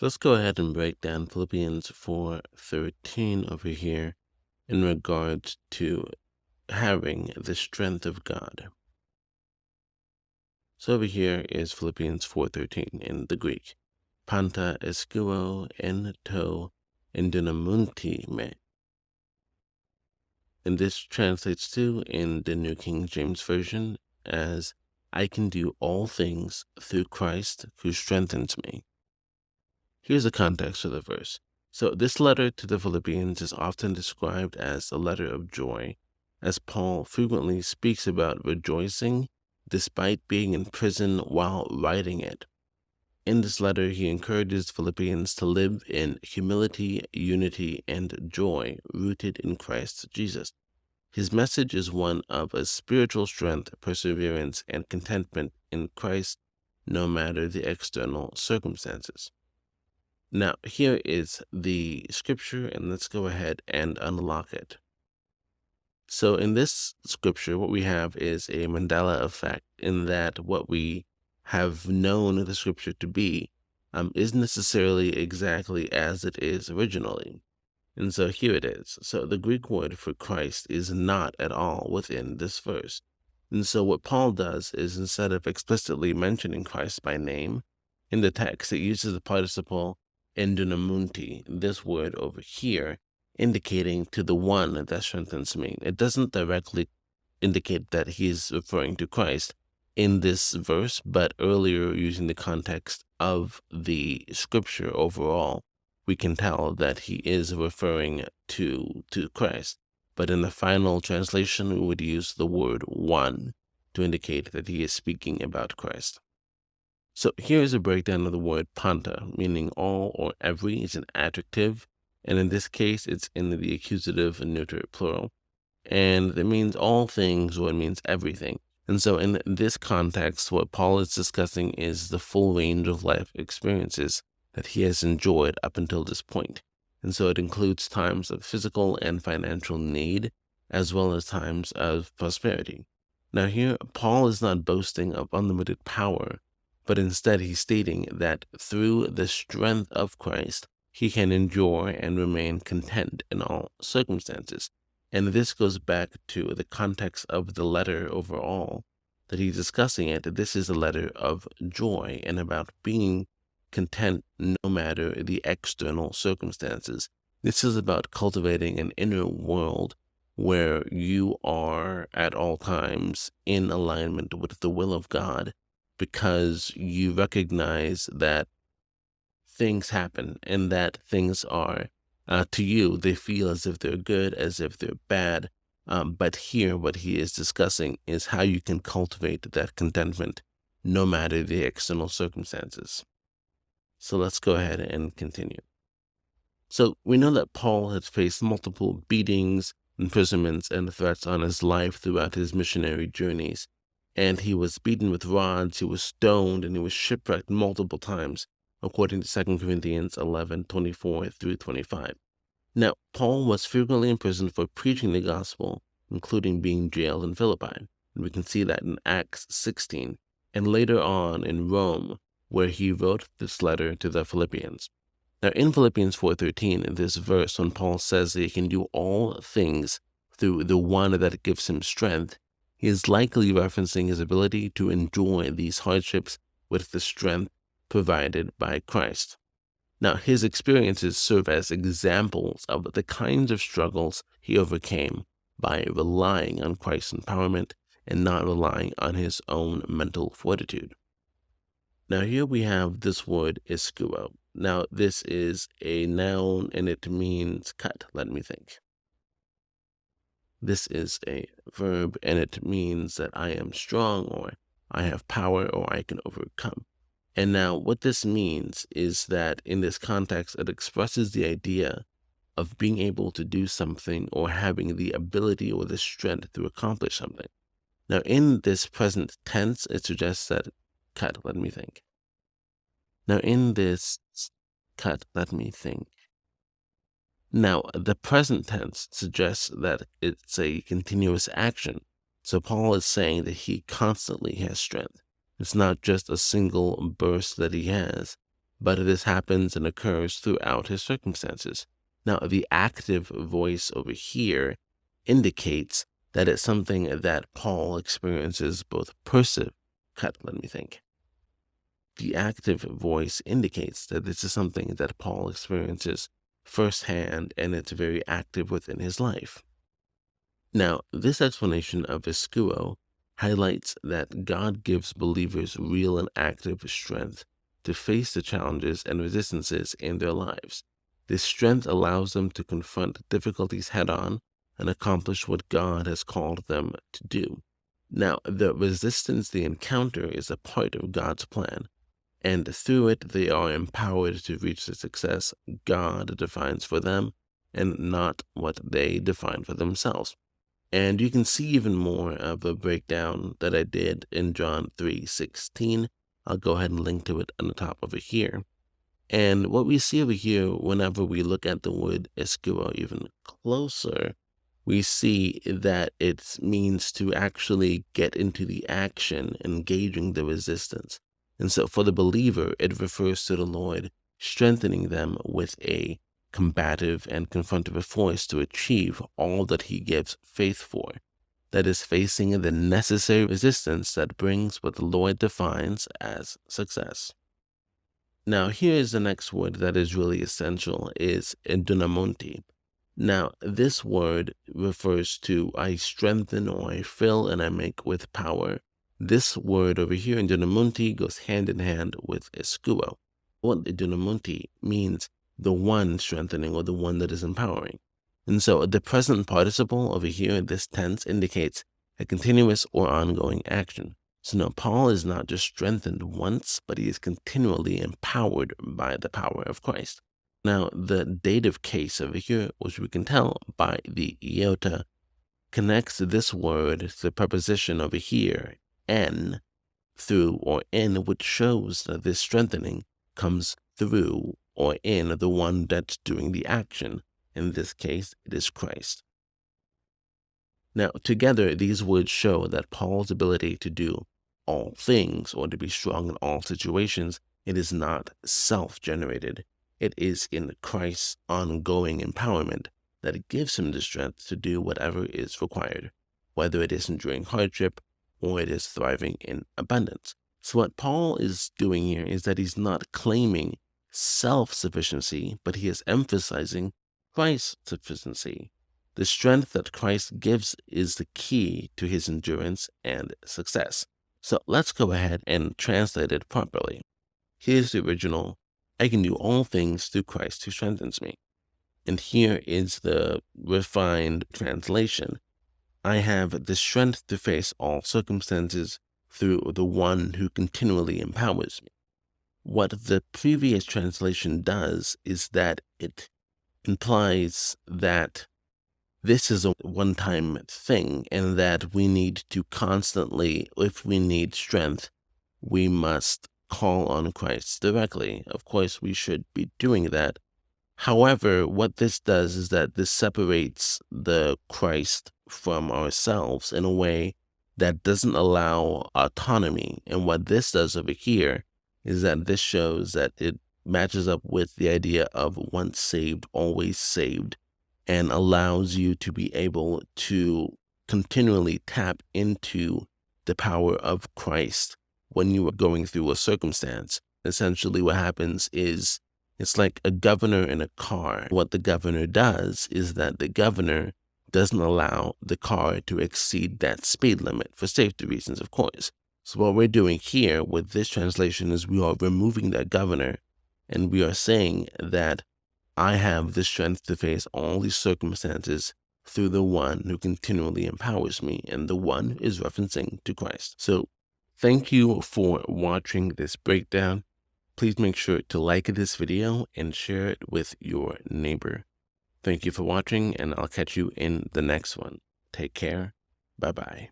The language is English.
Let's go ahead and break down Philippians 4:13 over here in regards to having the strength of God. So over here is Philippians 4:13 in the Greek. Panta eskuo en to endynamunti me. And this translates to, in the New King James Version, as I can do all things through Christ who strengthens me. Here's the context of the verse. So this letter to the Philippians is often described as a letter of joy, as Paul frequently speaks about rejoicing despite being in prison while writing it. In this letter, he encourages Philippians to live in humility, unity, and joy rooted in Christ Jesus. His message is one of a spiritual strength, perseverance, and contentment in Christ, no matter the external circumstances. Now, here is the scripture, and let's go ahead and unlock it. So in this scripture, what we have is a Mandela effect, in that what we have known the scripture to be isn't necessarily exactly as it is originally. And so here it is. So the Greek word for Christ is not at all within this verse. And so what Paul does is, instead of explicitly mentioning Christ by name in the text, it uses the participle endynamunti, this word over here, indicating to the one that strengthens me. It doesn't directly indicate that he's referring to Christ in this verse, but earlier, using the context of the scripture overall, we can tell that he is referring to Christ. But in the final translation, we would use the word one to indicate that he is speaking about Christ. So here's a breakdown of the word panta, meaning all or every. Is an adjective, and in this case, it's in the accusative neuter plural. And it means all things, or it means everything. And so in this context, what Paul is discussing is the full range of life experiences that he has enjoyed up until this point. And so it includes times of physical and financial need, as well as times of prosperity. Now here, Paul is not boasting of unlimited power, but instead he's stating that through the strength of Christ, he can endure and remain content in all circumstances. And this goes back to the context of the letter overall that he's discussing it. This is a letter of joy and about being content no matter the external circumstances. This is about cultivating an inner world where you are at all times in alignment with the will of God, because you recognize that things happen and that things are, to you, they feel as if they're good, as if they're bad. But here, what he is discussing is how you can cultivate that contentment no matter the external circumstances. So let's go ahead and continue. So we know that Paul had faced multiple beatings, imprisonments, and threats on his life throughout his missionary journeys. And he was beaten with rods, he was stoned, and he was shipwrecked multiple times, according to 2 Corinthians 11:24 through 25. Now, Paul was frequently imprisoned for preaching the gospel, including being jailed in Philippi. And we can see that in Acts 16, and later on in Rome, where he wrote this letter to the Philippians. Now, in Philippians 4:13, in this verse, when Paul says that he can do all things through the one that gives him strength, he is likely referencing his ability to enjoy these hardships with the strength provided by Christ. Now, his experiences serve as examples of the kinds of struggles he overcame by relying on Christ's empowerment and not relying on his own mental fortitude. Now, here we have this word iskuo. Now, this is a noun and it means cut. Let me think. This is a verb and it means that I am strong, or I have power, or I can overcome. And now what this means is that in this context, it expresses the idea of being able to do something or having the ability or the strength to accomplish something. Now, in this present tense, it suggests that let me think. Now, in this let me think. Now, the present tense suggests that it's a continuous action. So Paul is saying that he constantly has strength. It's not just a single burst that he has. but this happens and occurs throughout his circumstances. Now, the active voice over here indicates that it's something that Paul experiences both let me think. The active voice indicates that this is something that Paul experiences firsthand, and it's very active within his life. Now, this explanation of iskuo highlights that God gives believers real and active strength to face the challenges and resistances in their lives. This strength allows them to confront difficulties head-on and accomplish what God has called them to do. Now, the resistance they encounter is a part of God's plan, and through it they are empowered to reach the success God defines for them and not what they define for themselves. And you can see even more of a breakdown that I did in John 3:16. I'll go ahead and link to it on the top over here. And what we see over here, whenever we look at the word iskuo even closer, we see that it means to actually get into the action, engaging the resistance. And so for the believer, it refers to the Lord strengthening them with a combative and confrontive force to achieve all that he gives faith for. That is, facing the necessary resistance that brings what the Lord defines as success. Now, here is the next word that is really essential, is dunamonti. Now, this word refers to I strengthen or I fill and I make with power. This word over here in dunamonti goes hand in hand with iskuo. What dunamonti means, the one strengthening or the one that is empowering. And so the present participle over here in this tense indicates a continuous or ongoing action. So now Paul is not just strengthened once, but he is continually empowered by the power of Christ. Now, the dative case over here, which we can tell by the iota, connects this word to the preposition over here, en, through or in, which shows that this strengthening comes through or in the one that's doing the action. In this case, it is Christ. Now, together, these words show that Paul's ability to do all things or to be strong in all situations, it is not self-generated. It is in Christ's ongoing empowerment that it gives him the strength to do whatever is required, whether it is enduring hardship or it is thriving in abundance. So what Paul is doing here is that he's not claiming self-sufficiency, but he is emphasizing Christ's sufficiency. The strength that Christ gives is the key to his endurance and success. So let's go ahead and translate it properly. Here's the original. I can do all things through Christ who strengthens me. And here is the refined translation. I have the strength to face all circumstances through the one who continually empowers me. What the previous translation does is that it implies that this is a one-time thing and that we need to constantly, if we need strength, we must call on Christ directly. Of course, we should be doing that. However, what this does is that this separates the Christ from ourselves in a way that doesn't allow autonomy. And what this does over here is that this shows that it matches up with the idea of once saved, always saved, and allows you to be able to continually tap into the power of Christ when you are going through a circumstance. Essentially what happens is it's like a governor in a car. What the governor does is that the governor doesn't allow the car to exceed that speed limit for safety reasons, of course. So what we're doing here with this translation is we are removing that governor and we are saying that I have the strength to face all these circumstances through the one who continually empowers me, and the one is referencing to Christ. So thank you for watching this breakdown. Please make sure to like this video and share it with your neighbor. Thank you for watching, and I'll catch you in the next one. Take care. Bye-bye.